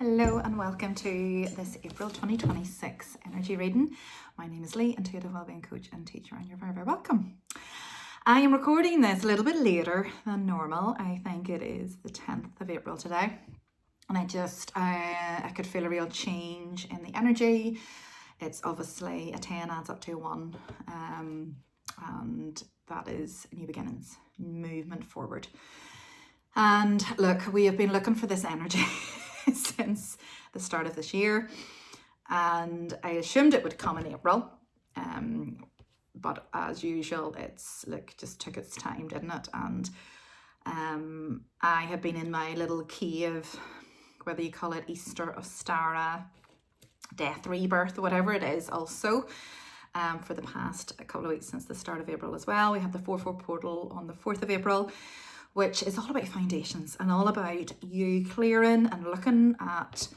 Hello and welcome to this April 2026 energy reading. My name is Leigh, intuitive wellbeing coach and teacher, and you're very, very welcome. I am recording this a little bit later than normal. I think it is the 10th of April today. And I could feel a real change in the energy. It's obviously a 10 adds up to a 1. And that is new beginnings, movement forward. And look, we have been looking for this energy since the start of this year, and I assumed it would come in April, but as usual it's just took its time, didn't it? And I have been in my little cave, whether you call it Eostre, Ostara, death, rebirth, whatever it is, also for the past couple of weeks since the start of April as well. We had the 4/4 portal on the 4th of April, which is all about foundations and all about you clearing and looking at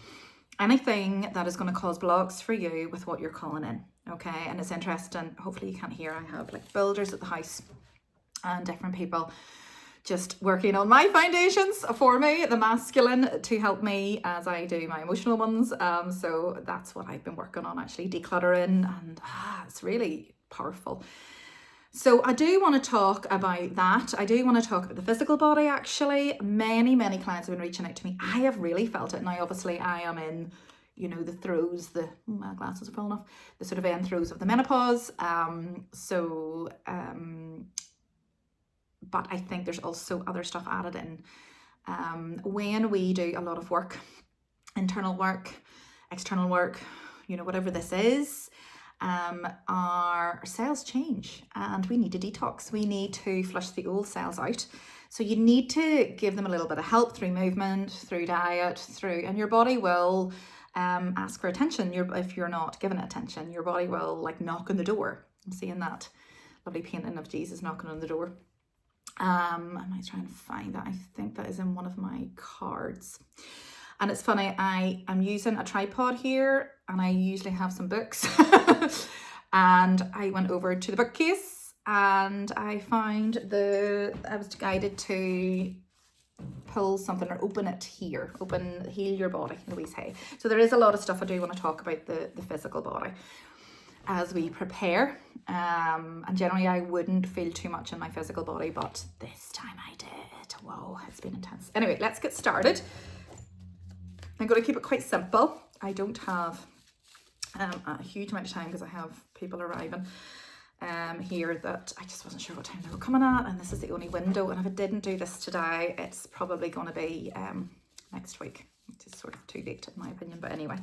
anything that is going to cause blocks for you with what you're calling in, okay? And it's interesting, hopefully you can't hear, I have builders at the house and different people just working on my foundations for me, the masculine, to help me as I do my emotional ones. So that's what I've been working on, actually decluttering, and it's really powerful. So I do want to talk about that. I do want to talk about the physical body, actually. Many clients have been reaching out to me. I have really felt it. Now, obviously, I am in, the throes, my glasses are falling off, the sort of end throes of the menopause. But I think there's also other stuff added in. When we do a lot of work, internal work, external work, whatever this is, our cells change and we need to detox. We need to flush the old cells out. So you need to give them a little bit of help through movement, through diet, and your body will ask for attention. If you're not giving it attention, your body will knock on the door. I'm seeing that lovely painting of Jesus knocking on the door. I might try and find that. I think that is in one of my cards. And it's funny, I'm using a tripod here and I usually have some books. And I went over to the bookcase and I found I was guided to pull something or open it here. Heal your body, Louise Hay. So there is a lot of stuff I do want to talk about the physical body as we prepare. And generally I wouldn't feel too much in my physical body, but this time I did. Whoa, it's been intense. Anyway, let's get started. I'm going to keep it quite simple. I don't have a huge amount of time because I have people arriving here that I just wasn't sure what time they were coming at, and this is the only window, and if I didn't do this today it's probably going to be next week, which is sort of too late in my opinion, but anyway,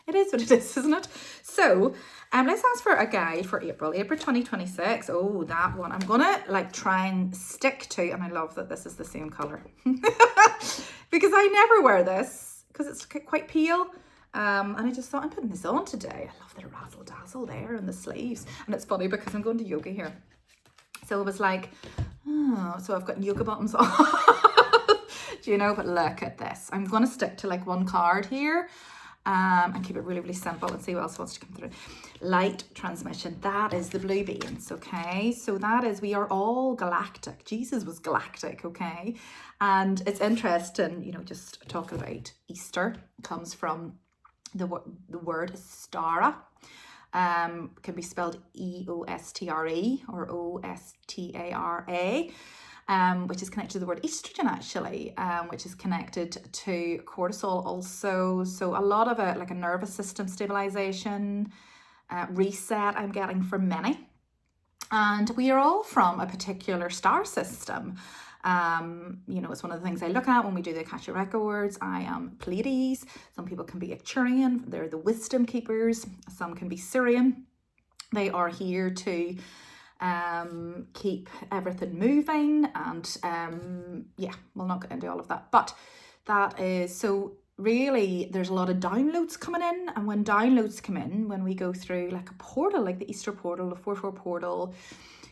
it is what it is, isn't it? So let's ask for a guide for April 2026. Oh, that one I'm gonna try and stick to, and I love that this is the same color because I never wear this because it's quite pale, and I just thought I'm putting this on today. I love the razzle dazzle there and the sleeves, and it's funny because I'm going to yoga here, so I was like, oh, so I've got yoga bottoms on. But look at this. I'm going to stick to one card here and keep it really, really simple and see what else wants to come through. Light transmission, that is the blue beings, okay? So that is, we are all galactic. Jesus was galactic, okay? And it's interesting, just talking about Easter, comes from the word Ostara. Can be spelled Eostre or Ostara. Which is connected to the word estrogen, actually, which is connected to cortisol also. So a lot of it, a nervous system stabilization, reset, I'm getting from many. And we are all from a particular star system. It's one of the things I look at when we do the Akashic Records. I am Pleiades. Some people can be Arcturian. They're the wisdom keepers. Some can be Sirian. They are here to keep everything moving, and we'll not get into all of that, but that is, so really there's a lot of downloads coming in, and when downloads come in, when we go through a portal, like the Easter portal, the 4/4 portal,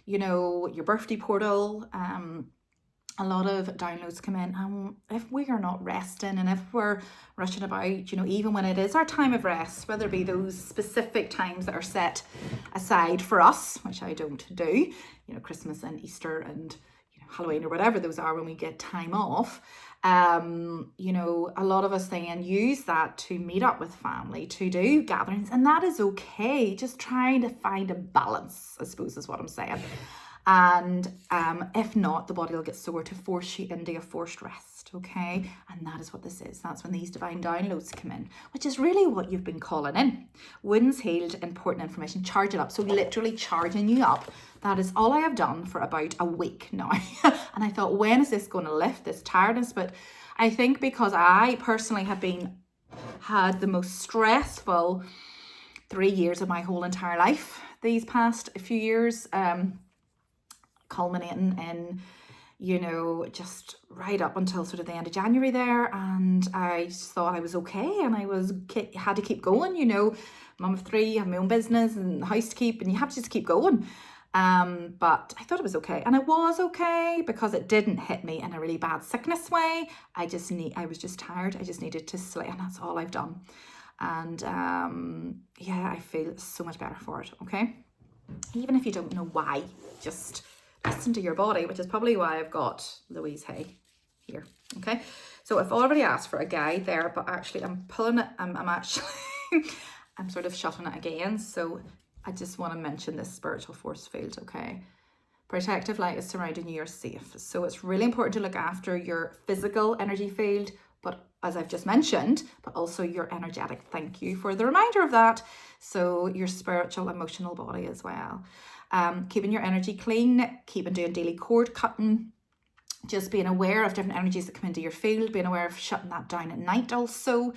your birthday portal, a lot of downloads come in, and if we are not resting and if we're rushing about, even when it is our time of rest, whether it be those specific times that are set aside for us, which I don't do, Christmas and Easter and Halloween or whatever those are, when we get time off, You know, a lot of us then use that to meet up with family, to do gatherings, and that is okay. Just trying to find a balance, I suppose, is what I'm saying. And if not, the body will get sore to force you into a forced rest, okay? And that is what this is. That's when these divine downloads come in, which is really what you've been calling in. Wounds healed, important information, charge it up. So literally charging you up. That is all I have done for about a week now. And I thought, when is this going to lift, this tiredness? But I think because I personally have had the most stressful 3 years of my whole entire life these past few years, culminating in, you know, just right up until sort of the end of January there. And I just thought I was okay, and had to keep going, you know, mum of 3, have my own business and house to keep, and you have to just keep going. But I thought it was okay, and it was okay because it didn't hit me in a really bad sickness way. I was just tired. I just needed to sleep, and that's all I've done. And yeah, I feel so much better for it. Okay, even if you don't know why, just listen to your body, which is probably why I've got Louise Hay here. Okay, so I've already asked for a guide there, but actually I'm pulling it. I'm actually I'm sort of shutting it again. So I just want to mention this spiritual force field, okay? Protective light is surrounding you, you're safe. So it's really important to look after your physical energy field, but as I've just mentioned, but also your energetic. Thank you for the reminder of that. So your spiritual, emotional body as well. Keeping your energy clean, keeping doing daily cord cutting, just being aware of different energies that come into your field, being aware of shutting that down at night also.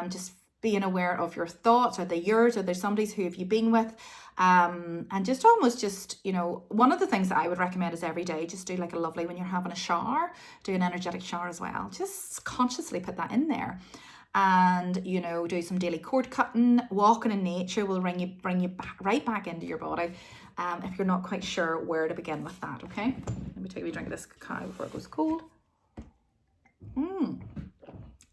Just being aware of your thoughts. Are they yours? Are they somebody's? Who have you been with? And just almost just, you know, one of the things that I would recommend is every day, just do like a lovely, when you're having a shower, do an energetic shower as well. Just consciously put that in there. And, you know, do some daily cord cutting. Walking in nature will bring you right back into your body. If you're not quite sure where to begin with that, okay? Let me take a wee drink of this cacao before it goes cold.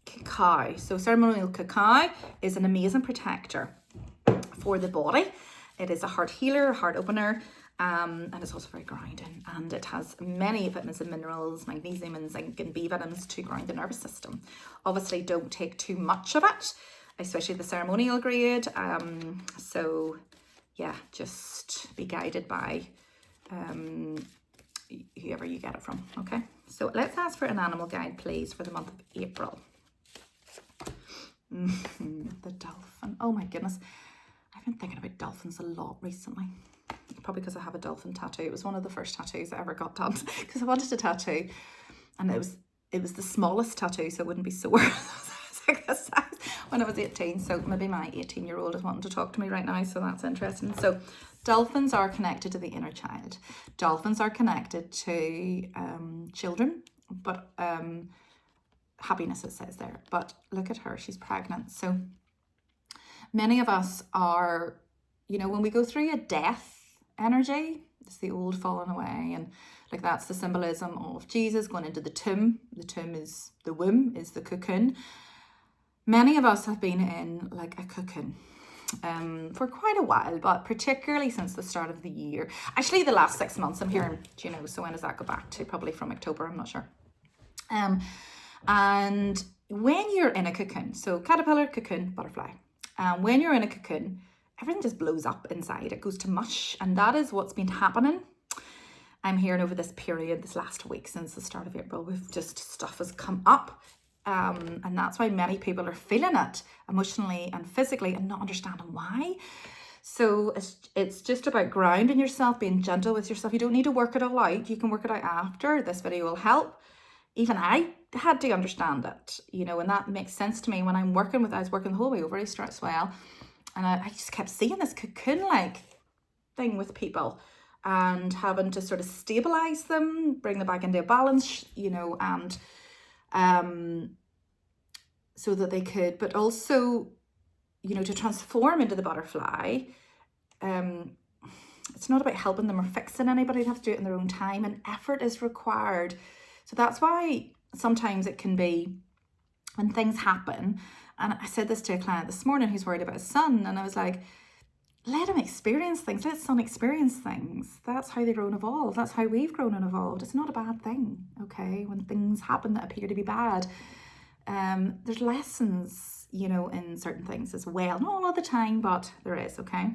Cacao. So ceremonial cacao is an amazing protector for the body. It is a heart healer, heart opener, and it's also very grounding. And it has many vitamins and minerals, magnesium and zinc and B vitamins to ground the nervous system. Obviously, don't take too much of it, especially the ceremonial grade. So yeah, just be guided by whoever you get it from. Okay, so let's ask for an animal guide, please, for the month of April. The dolphin. Oh my goodness, I've been thinking about dolphins a lot recently. Probably because I have a dolphin tattoo. It was one of the first tattoos I ever got done because I wanted a tattoo, and it was the smallest tattoo, so it wouldn't be sore. It was like this size when I was 18. So maybe my 18-year-old is wanting to talk to me right now, so that's interesting. So dolphins are connected to the inner child. Dolphins are connected to children, but happiness, it says there. But look at her, she's pregnant. So many of us are, you know, when we go through a death energy, it's the old falling away, and like that's the symbolism of Jesus going into the tomb. The tomb is the womb, is the cocoon. Many of us have been in like a cocoon for quite a while, but particularly since the start of the year. Actually, the last 6 months I'm hearing, you know, so when does that go back to? Probably from October, I'm not sure. And when you're in a cocoon, so caterpillar, cocoon, butterfly, when you're in a cocoon, everything just blows up inside. It goes to mush, and that is what's been happening. I'm hearing over this period, this last week since the start of April, stuff has come up, and that's why many people are feeling it emotionally and physically and not understanding why. So it's just about grounding yourself, being gentle with yourself. You don't need to work it all out. You can work it out after. This video will help. Even I had to understand it, you know, and that makes sense to me when I was working the whole way over Eostre as well. And I just kept seeing this cocoon-like thing with people and having to sort of stabilize them, bring them back into a balance, you know, and so that they could, but also, you know, to transform into the butterfly. It's not about helping them or fixing anybody. They have to do it in their own time, and effort is required. So that's why sometimes it can be when things happen. And I said this to a client this morning who's worried about his son, and I was like, let him experience things. Let son experience things. That's how they grow and evolve. That's how we've grown and evolved. It's not a bad thing, okay? When things happen that appear to be bad, there's lessons, you know, in certain things as well. Not all of the time, but there is, okay?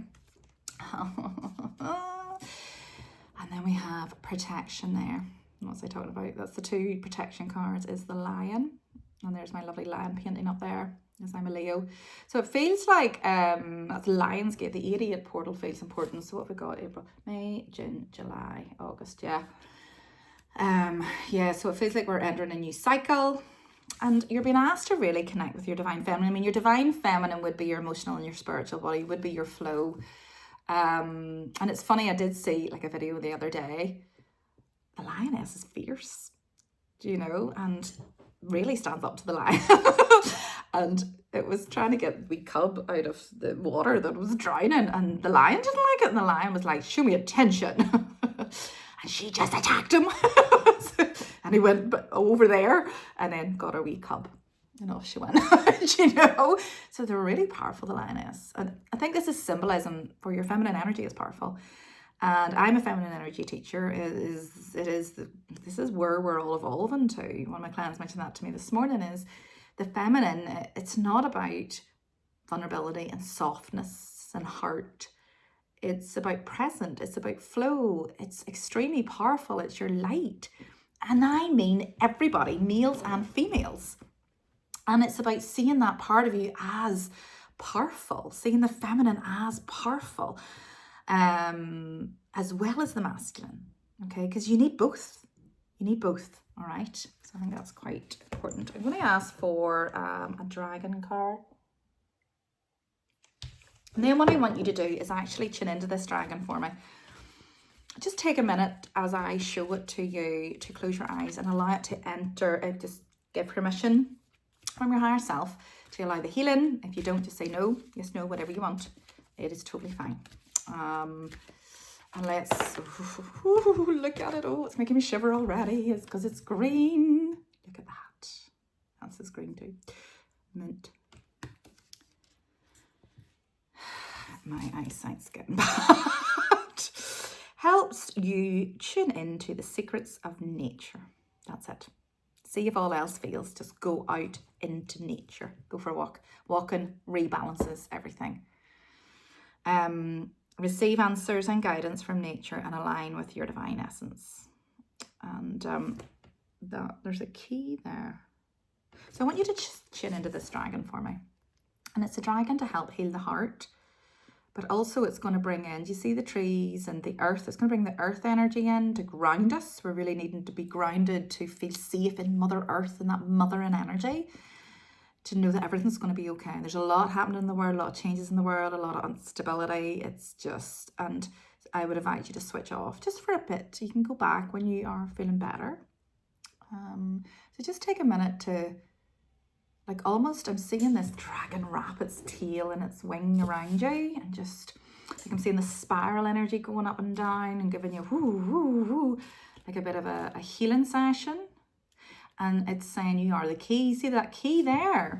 And then we have protection there. What was I talking about? That's the 2 protection cards, is the lion. And there's my lovely lion painting up there, as I'm a Leo. So it feels like that's Lionsgate, the 88 portal feels important. So what have we got? April, May, June, July, August, yeah. Yeah, so it feels like we're entering a new cycle. And you're being asked to really connect with your divine feminine. I mean, your divine feminine would be your emotional and your spiritual body, would be your flow. And it's funny, I did see like a video the other day. The lioness is fierce, you know, and really stands up to the lion. And it was trying to get the wee cub out of the water that was drowning, and the lion didn't like it, and the lion was like, show me attention. And she just attacked him. And he went over there and then got her wee cub. And off she went, you know. So they're really powerful, the lioness. And I think this is symbolism for your feminine energy is powerful. And I'm a feminine energy teacher. This is where we're all evolving to. One of my clients mentioned that to me this morning, is the feminine, it's not about vulnerability and softness and heart. It's about present. It's about flow. It's extremely powerful. It's your light. And I mean everybody, males and females. And it's about seeing that part of you as powerful, seeing the feminine as powerful, as well as the masculine, okay? Because you need both. You need both, all right? So I think that's quite important. I'm going to ask for a dragon card. And then what I want you to do is actually tune into this dragon for me. Just take a minute as I show it to you to close your eyes and allow it to enter, just give permission from your higher self to allow the healing. If you don't, just say no, yes, no, whatever you want. It is totally fine. And let's, look at it. Oh, it's making me shiver already. It's because it's green. Look at that. That's this green too. Mint. My eyesight's getting bad. Helps you tune into the secrets of nature. That's it. See if all else fails. Just go out into nature. Go for a walk. Walking rebalances everything. Receive answers and guidance from nature and align with your divine essence. And there's a key there. So I want you to just tune into this dragon for me. And it's a dragon to help heal the heart. But also it's going to bring in, do you see the trees and the earth? It's going to bring the earth energy in to ground us. We're really needing to be grounded to feel safe in Mother Earth and that mothering energy. To know that everything's going to be okay. There's a lot happening in the world, a lot of changes in the world, a lot of instability. It's just, and I would invite you to switch off just for a bit. You can go back when you are feeling better. So just take a minute to, like almost, I'm seeing this dragon wrap its tail and its wing around you, and just, like I'm seeing the spiral energy going up and down and giving you like a bit of a healing session. And it's saying you are the key. See that key there?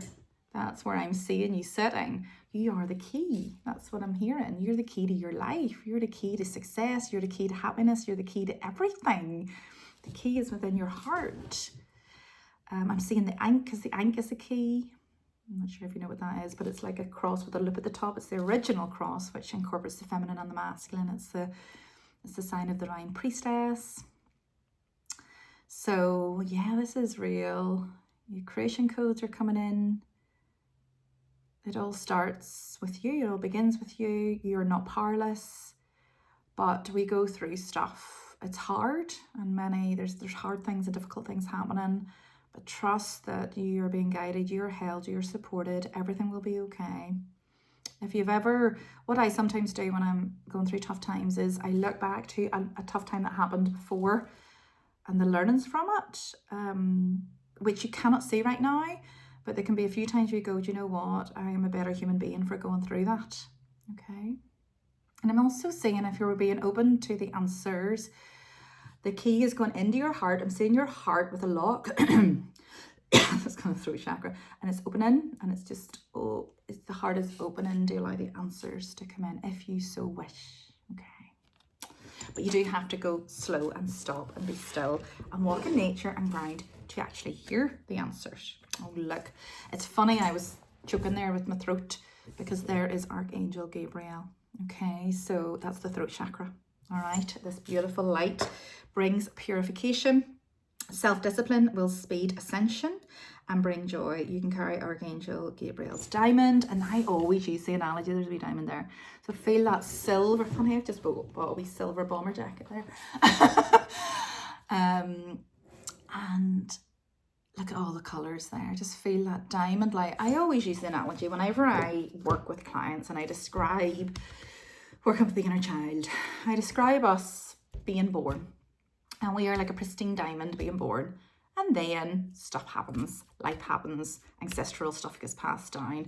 That's where I'm seeing you sitting. You are the key. That's what I'm hearing. You're the key to your life. You're the key to success. You're the key to happiness. You're the key to everything. The key is within your heart. I'm seeing the ankh, because the ankh is the key. I'm not sure if you know what that is, but it's like a cross with a loop at the top. It's the original cross, which incorporates the feminine and the masculine. It's the sign of the divine priestess. So yeah, this is real. Your creation codes are coming in. It all starts with you. It all begins with you. You're not powerless, but we go through stuff. It's hard, and there's hard things and difficult things happening, but trust that you're being guided, you're held, you're supported. Everything will be okay. If you've ever, what I sometimes do when I'm going through tough times is I look back to a tough time that happened before, and the learnings from it, which you cannot see right now, but there can be a few times where you go, do you know what? I am a better human being for going through that, okay? And I'm also seeing, if you're being open to the answers, the key is going into your heart. I'm seeing your heart with a lock. That's kind of throat chakra, and it's opening, and it's just, the The heart is opening to allow the answers to come in if you so wish. Okay. But you do have to go slow and stop and be still and walk in nature and ground to actually hear the answers. Oh, look. It's funny, I was choking there with my throat because there is Archangel Gabriel. Okay, so that's the throat chakra. All right, this beautiful light brings purification. Self-discipline will speed ascension and bring joy. You can carry Archangel Gabriel's diamond, and I always use the analogy, there's a wee diamond there. So feel that silver, funny, I've just bought a wee silver bomber jacket there. And look at all the colours there. Just feel that diamond light. I always use the analogy whenever I work with clients and I describe working with the inner child. I describe us being born, and we are like a pristine diamond being born, and then stuff happens, life happens, ancestral stuff gets passed down,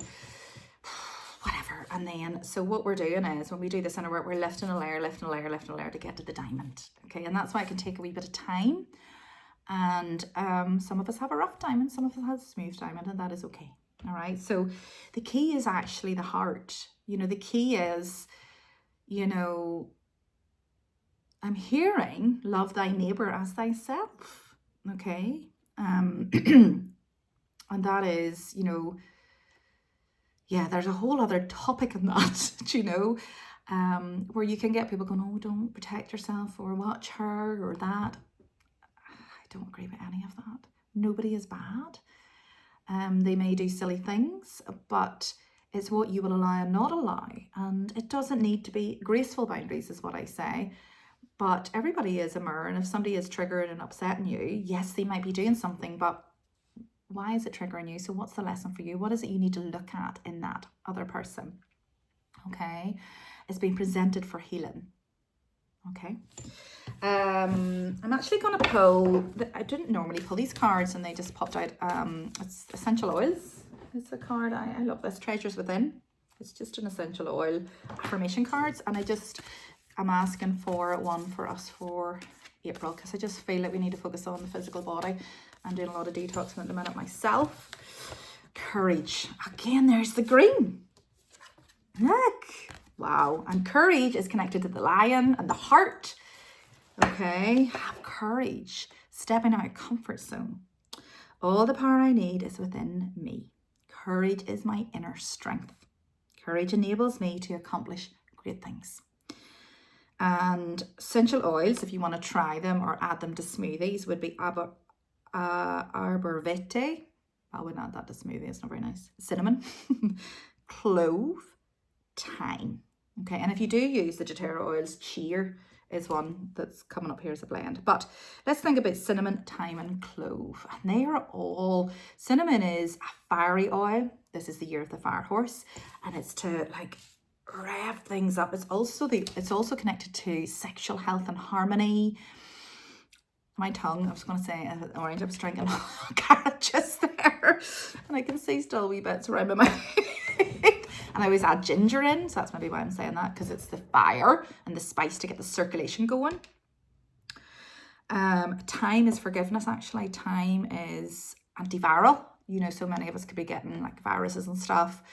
whatever. And then, so what we're doing is when we do this inner work, we're lifting a layer, lifting a layer, lifting a layer to get to the diamond. Okay, and that's why it can take a wee bit of time. And some of us have a rough diamond, some of us have a smooth diamond, and that is okay. All right, so the key is actually the heart. You know, the key is, you know, I'm hearing love thy neighbor as thyself. Okay, and that is, you know, yeah, there's a whole other topic in that, you know, where you can get people going, oh, don't protect yourself or watch her or that. I don't agree with any of that. Nobody is bad. They may do silly things, but it's what you will allow and not allow. And it doesn't need to be graceful boundaries is what I say. But everybody is a mirror, and if somebody is triggering and upsetting you, yes, they might be doing something, but why is it triggering you? So what's the lesson for you? What is it you need to look at in that other person? Okay, it's being presented for healing. Okay, I'm actually going to pull, I didn't normally pull these cards and they just popped out. It's essential oils. It's a card, I love this, Treasures Within. It's just an essential oil affirmation cards, and I'm asking for one for us for April, because I just feel like we need to focus on the physical body. I'm doing a lot of detoxing at the minute myself. Courage. Again, there's the green. Look. Wow. And courage is connected to the lion and the heart. Okay. Have courage. Stepping out of comfort zone. All the power I need is within me. Courage is my inner strength. Courage enables me to accomplish great things. And essential oils, if you want to try them or add them to smoothies, would be arbor vitae. I wouldn't add that to smoothie, it's not very nice. Cinnamon, clove, thyme. Okay, and if you do use the doTERRA oils, cheer is one that's coming up here as a blend. But let's think about cinnamon, thyme, and clove. And they are all, cinnamon is a fiery oil. This is the year of the fire horse, and it's to like rev things up. It's also connected to sexual health and harmony. My tongue, I was going to say orange, I was drinking carrot just there, and I can see still wee bits around my mouth. And I always add ginger in, so that's maybe why I'm saying that, because it's the fire and the spice to get the circulation going. Thyme is forgiveness, actually. Thyme is antiviral. You know, so many of us could be getting like viruses and stuff.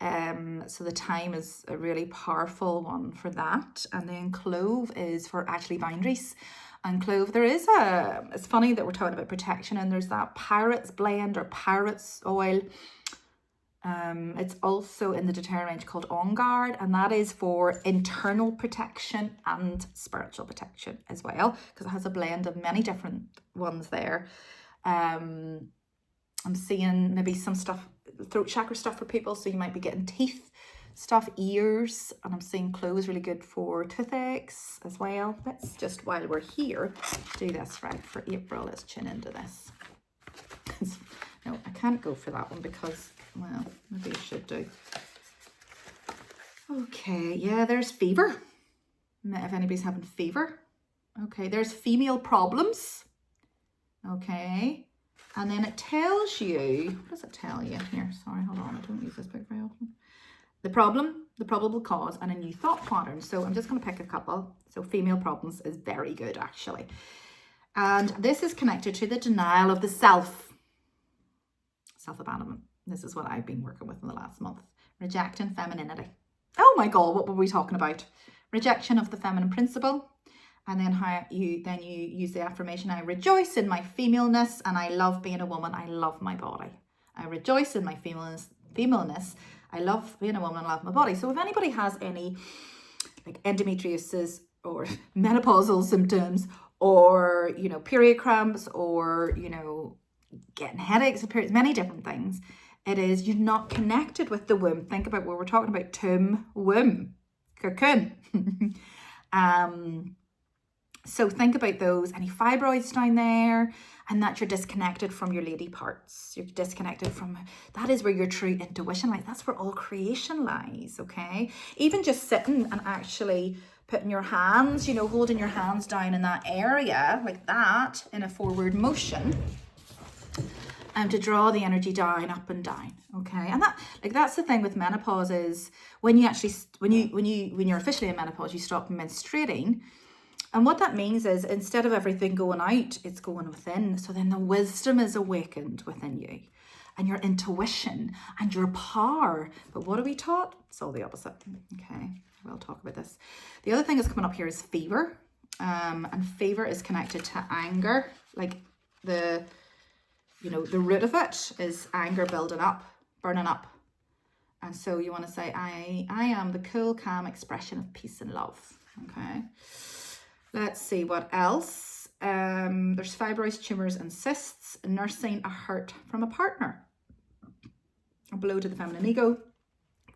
So the thyme is a really powerful one for that. And then clove is for actually boundaries. And clove, it's funny that we're talking about protection, and there's that pirate's blend or pirate's oil. It's also in the doTERRA range called On Guard, and that is for internal protection and spiritual protection as well, because it has a blend of many different ones there. I'm seeing maybe some stuff, throat chakra stuff for people, so you might be getting teeth stuff, ears, and I'm seeing cloves really good for toothaches as well. Let's just, while we're here, do this right for April. Let's tune into this. No, I can't go for that one because, well, maybe I should do. Okay, yeah, there's fever. If anybody's having fever. Okay, there's female problems. Okay, and then it tells you, what does it tell you? Here, sorry, hold on, I don't use this book very often. The problem, the probable cause, and a new thought pattern. So I'm just going to pick a couple. So female problems is very good, actually. And this is connected to the denial of the self. Self-abandonment. This is what I've been working with in the last month. Rejecting femininity. Oh my God, what were we talking about? Rejection of the feminine principle. And then how you use the affirmation, I rejoice in my femaleness and I love being a woman. I love my body. I rejoice in my femaleness. I love being a woman and love my body. So if anybody has any like endometriosis or menopausal symptoms or, you know, period cramps or, you know, getting headaches, periods, many different things, it is you're not connected with the womb. Think about what we're talking about, tomb, womb, cocoon. So think about those, any fibroids down there, and that you're disconnected from your lady parts. You're disconnected from, that is where your true intuition lies. That's where all creation lies, okay? Even just sitting and actually putting your hands, you know, holding your hands down in that area like that in a forward motion, and to draw the energy down, up and down, okay? And that, like, that's the thing with menopause is when you actually, when you're officially in menopause, you stop menstruating. And what that means is instead of everything going out, it's going within. So then the wisdom is awakened within you and your intuition and your power. But what are we taught? It's all the opposite. Okay, we'll talk about this. The other thing that's coming up here is fever. And fever is connected to anger. Like the root of it is anger building up, burning up. And so you want to say, I am the cool, calm expression of peace and love. Okay. Let's see what else. There's fibroids, tumours and cysts, nursing a hurt from a partner. A blow to the feminine ego.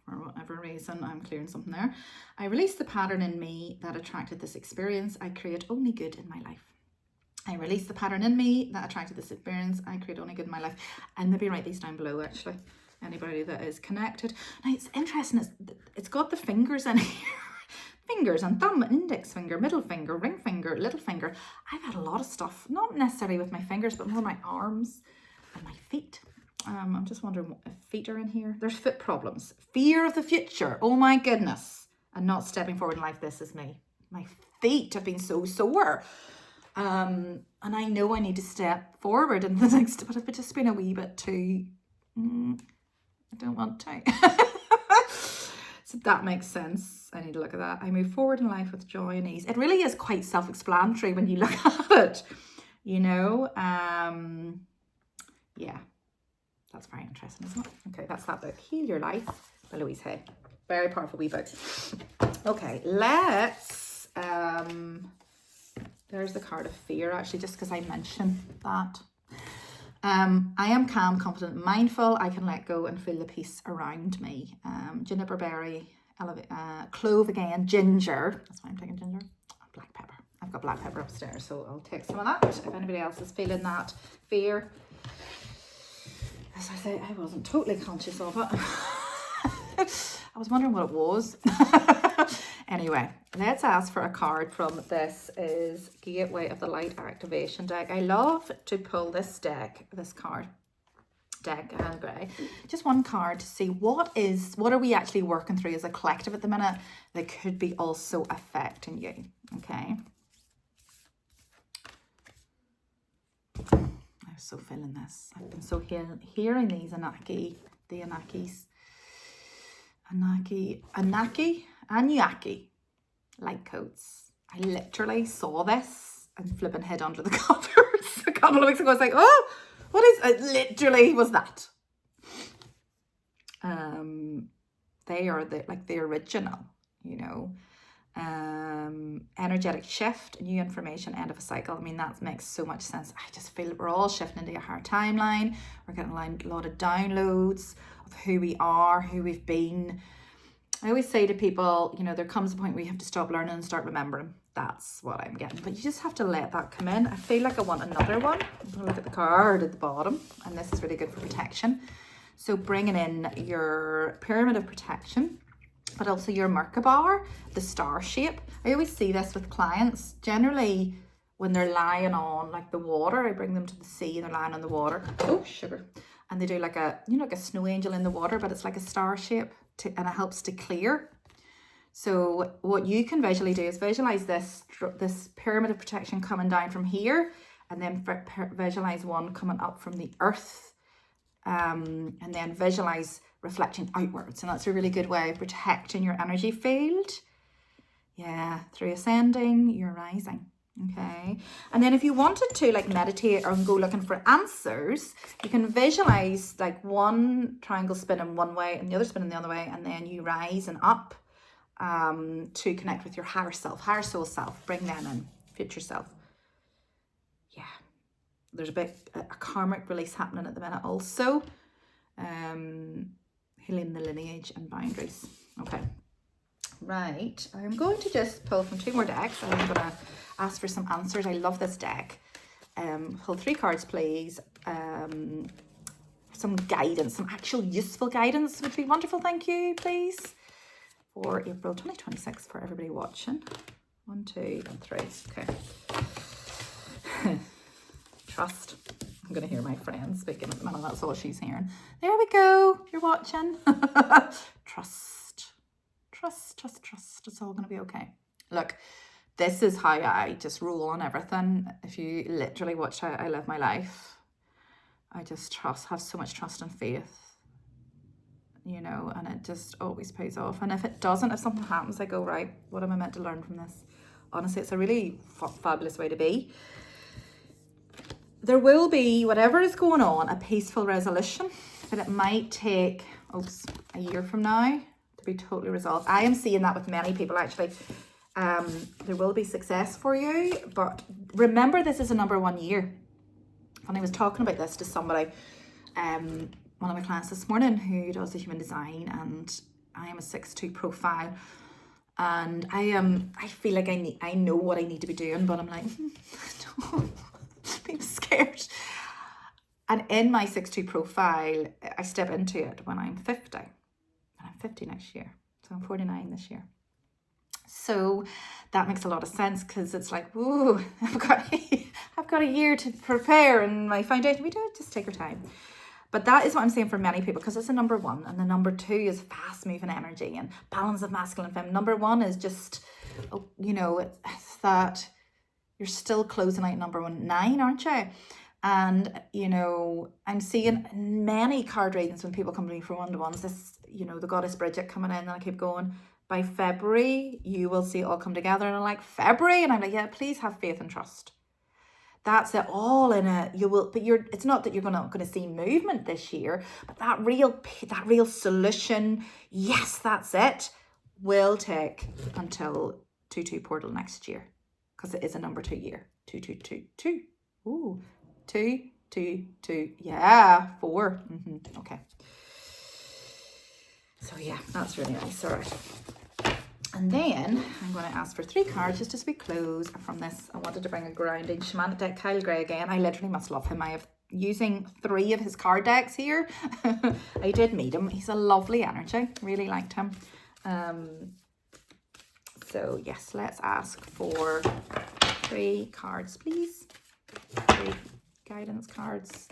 For whatever reason, I'm clearing something there. I release the pattern in me that attracted this experience. I create only good in my life. I release the pattern in me that attracted this experience. I create only good in my life. And maybe write these down below, actually. Anybody that is connected. Now, it's interesting. It's got the fingers in here. Fingers and thumb, index finger, middle finger, ring finger, little finger. I've had a lot of stuff, not necessarily with my fingers, but more my arms and my feet. I'm just wondering if feet are in here. There's foot problems. Fear of the future. Oh my goodness. And not stepping forward in life. This is me. My feet have been so sore. And I know I need to step forward in the next, but it's just been a wee bit too, I don't want to. So that makes sense. I need to look at that. I move forward in life with joy and ease. It really is quite self-explanatory when you look at it, you know. Yeah, that's very interesting, isn't it? Okay, that's that book, Heal Your Life by Louise Hay. Very powerful wee book. Okay, let's, there's the card of fear, actually, just because I mentioned that. I am calm, confident, and mindful. I can let go and feel the peace around me. Juniper berry, clove again, ginger. That's why I'm taking ginger. Black pepper. I've got black pepper upstairs, so I'll take some of that. If anybody else is feeling that fear. As I say, I wasn't totally conscious of it. I was wondering what it was. Anyway, let's ask for a card from this is Gateway of the Light Activation deck. I love to pull this deck, this card deck and grey. Just one card to see what are we actually working through as a collective at the minute that could be also affecting you. Okay. I'm so feeling this. I've been so hearing these Anunnaki light codes. I literally saw this and flipping hid under the covers a couple of weeks ago. I was like, oh, what is it? Literally was that. They are the original, you know. Energetic shift, new information, end of a cycle. I mean, that makes so much sense. I just feel we're all shifting into a higher timeline. We're getting a lot of downloads of who we are, who we've been. I always say to people, you know, there comes a point where you have to stop learning and start remembering. That's what I'm getting. But you just have to let that come in. I feel like I want another one. I'm going to look at the card at the bottom. And this is really good for protection. So bringing in your pyramid of protection, but also your Merkaba, the star shape. I always see this with clients. Generally, when they're lying on like the water, I bring them to the sea and they're lying on the water. Oh, sugar. And they do like a, you know, like a snow angel in the water, but it's like a star shape. And it helps to clear. So what you can visually do is visualize this pyramid of protection coming down from here, and then visualize one coming up from the earth And then visualize reflecting outwards. And that's a really good way of protecting your energy field. Yeah, through ascending, you're rising. Okay. And then if you wanted to like meditate or go looking for answers, you can visualize like one triangle spinning one way and the other spinning the other way, and then you rise and up to connect with your higher self, higher soul self. Bring them in, future self. Yeah. There's a karmic release happening at the minute also. Healing the lineage and boundaries. Okay. Right. I'm going to just pull from 2 more decks. I'm going to ask for some answers. I love this deck. Pull 3 cards, please. Some guidance, some actual useful guidance would be wonderful. Thank you, please. For April 2026 for everybody watching. 1, 2, and 3. Okay. Trust. I'm going to hear my friend speaking at the minute. That's all she's hearing. There we go. You're watching. Trust. Trust. It's all going to be okay. Look, this is how I just roll on everything. If you literally watch how I live my life, I just have so much trust and faith, you know, and it just always pays off. And if it doesn't, if something happens, I go, right, what am I meant to learn from this? Honestly, it's a really fabulous way to be. There will be, whatever is going on, a peaceful resolution, but it might take, a year from now to be totally resolved. I am seeing that with many people, actually. There will be success for you, but remember, this is a number 1 year. And I was talking about this to somebody, one of my clients this morning who does the human design, and I am a 6-2 profile, and I feel like I know what I need to be doing, but I'm like, I'm scared. And in my 6-2 profile, I step into it when I'm 50, and I'm 50 next year, so I'm 49 this year. So that makes a lot of sense, because it's like, whoa, I've got a year to prepare, and my foundation, we do it, just take your time. But that is what I'm saying for many people, because it's a number 1, and the number 2 is fast moving energy and balance of masculine and feminine. Number 1 is just, you know, it's that you're still closing out number 9, aren't you? And, you know, I'm seeing many card readings when people come to me for one-to-ones, this, you know, the goddess Bridget coming in, and I keep going, by February, you will see it all come together. And I'm like, February? And I'm like, yeah, please have faith and trust. That's it, all in it. You will, but it's not that you're not going to see movement this year, but that real solution, yes, that's it, will take until 2-2 portal next year, because it is a number 2 year. 2-2-2-2. Ooh, 2-2-2. Yeah, 4. Okay. So yeah, that's really nice. All right. And then I'm going to ask for 3 cards just as we close. From this, I wanted to bring a grounding shamanic deck, Kyle Gray again. I literally must love him. I have using 3 of his card decks here. I did meet him. He's a lovely energy. Really liked him. So yes, let's ask for 3 cards, please. 3 guidance cards.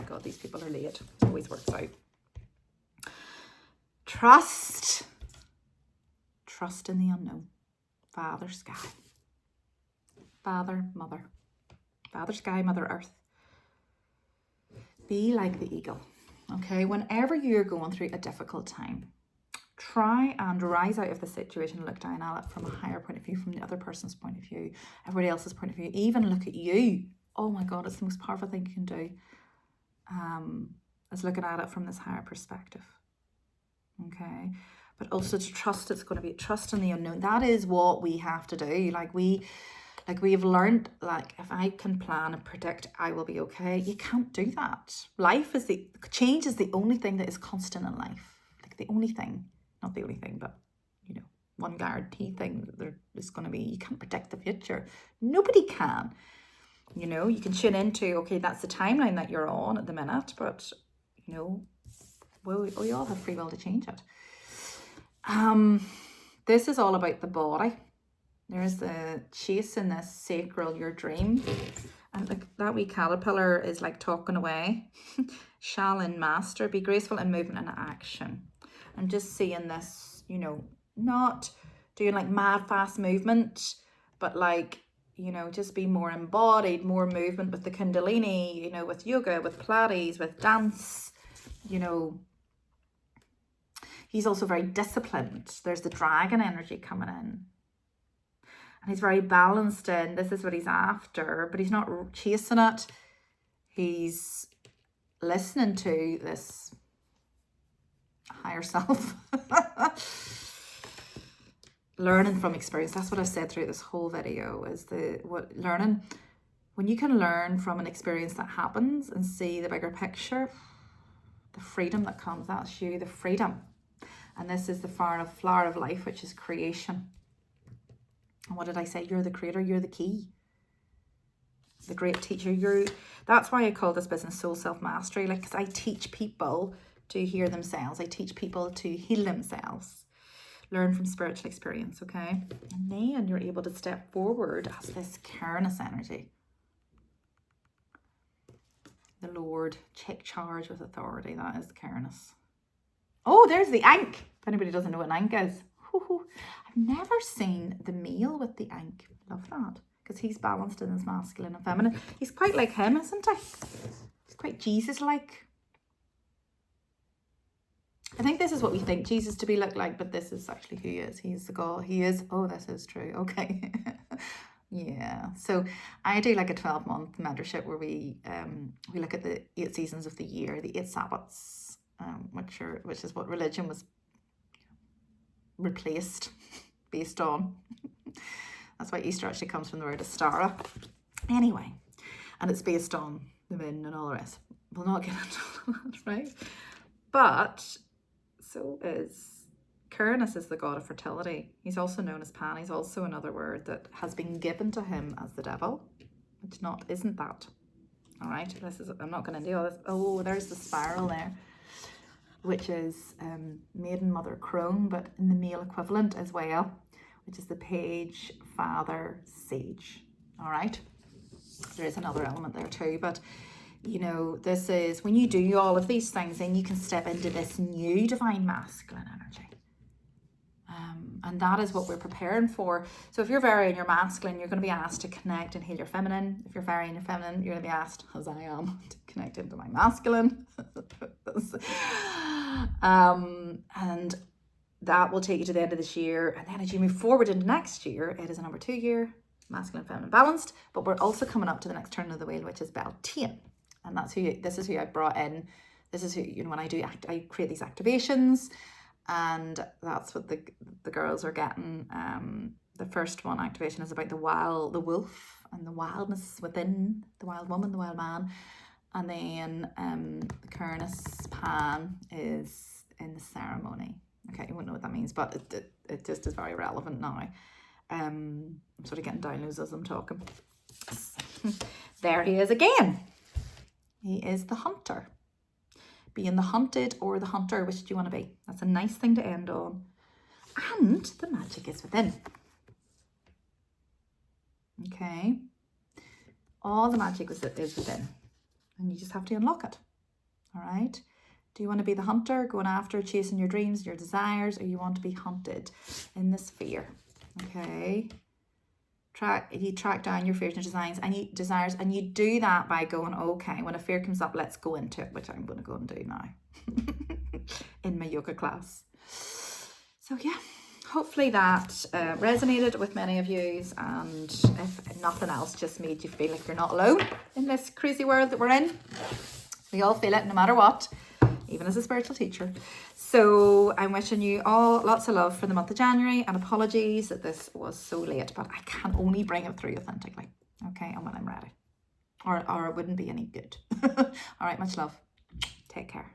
God, these people are late. It always works out. Trust in the unknown. Father Sky. Father, Mother. Father Sky, Mother Earth. Be like the eagle. Okay, whenever you're going through a difficult time, try and rise out of the situation, look down at it from a higher point of view, from the other person's point of view, everybody else's point of view, even look at you. Oh my God, it's the most powerful thing you can do. Is looking at it from this higher perspective. Okay, but also to trust. It's going to be trust in the unknown. That is what we have to do. Like we have learned, like, if I can plan and predict I will be okay, you can't do that. Change is the only thing that is constant in life. Like the only thing, not the only thing, but you know, one guaranteed thing that there is going to be. You can't predict the future. Nobody can. You know, you can tune into, okay, that's the timeline that you're on at the minute, but, you know, we all have free will to change it. This is all about the body. There's the chasing this sacral, your dream. And like that wee caterpillar is like talking away. Shaolin master, be graceful in movement and action. I'm just seeing this, you know, not doing like mad fast movement, but like, you know, just be more embodied, more movement with the Kundalini, you know, with yoga, with Pilates, with dance, you know. He's also very disciplined. There's the dragon energy coming in. And he's very balanced in, this is what he's after, but he's not chasing it. He's listening to this higher self. Learning from experience. That's what I've said through this whole video, is learning. When you can learn from an experience that happens and see the bigger picture, the freedom that comes, that's you, the freedom. And this is the flower of life, which is creation. And what did I say? You're the creator, you're the key. The great teacher. That's why I call this business Soul Self-Mastery. Like, because I teach people to hear themselves. I teach people to heal themselves. Learn from spiritual experience, okay? And then you're able to step forward as this Cairness energy. The Lord, take charge with authority. That is the Cairness. Oh, there's the Ankh. If anybody doesn't know what an Ankh is. I've never seen the male with the Ankh. Love that. Because he's balanced in his masculine and feminine. He's quite like him, isn't he? He's quite Jesus-like. I think this is what we think Jesus to be like, but this is actually who he is. He's the God. He is. Oh, this is true. Okay. Yeah. So I do like a 12-month mentorship where we look at the 8 seasons of the year, the 8 Sabbats, which is what religion was replaced based on. That's why Easter actually comes from the word Astara. Anyway, and it's based on the moon and all the rest. We'll not get into all that, right? But so is Cairness is the god of fertility. He's also known as Pan. He's also another word that has been given to him as the devil, which isn't that. All right, I'm not going to do all this. Oh, there's the spiral there, which is maiden, mother, crone, but in the male equivalent as well, which is the page, father, sage. All right, there is another element there too, but you know, this is when you do all of these things, then you can step into this new divine masculine energy. And that is what we're preparing for. So if you're very in your masculine, you're going to be asked to connect and heal your feminine. If you're very in your feminine, you're going to be asked, as I am, to connect into my masculine. And that will take you to the end of this year. And then as you move forward into next year, it is a number 2 year, masculine, feminine balanced. But we're also coming up to the next turn of the wheel, which is Beltane. And this is who I brought in. This is who, you know, when I create these activations. And that's what the girls are getting. The first one activation is about the wolf and the wildness within, the wild woman, the wild man. And then the Cairness Pan is in the ceremony. Okay, you won't know what that means, but it just is very relevant now. I'm sort of getting downloads as I'm talking. There he is again. He is the hunter. Being the hunted or the hunter, which do you want to be? That's a nice thing to end on. And the magic is within. Okay. All the magic is within. And you just have to unlock it. All right. Do you want to be the hunter, going after, chasing your dreams, your desires, or you want to be hunted in the sphere? Okay. You track down your fears and desires, and you do that by going, okay, when a fear comes up, let's go into it, which I'm going to go and do now in my yoga class. So yeah, hopefully that resonated with many of you, and if nothing else, just made you feel like you're not alone in this crazy world that we're in. We all feel it, no matter what, even as a spiritual teacher. So I'm wishing you all lots of love for the month of January, and apologies that this was so late, but I can only bring it through authentically, okay, and when I'm ready, or it wouldn't be any good. All right, much love. Take care.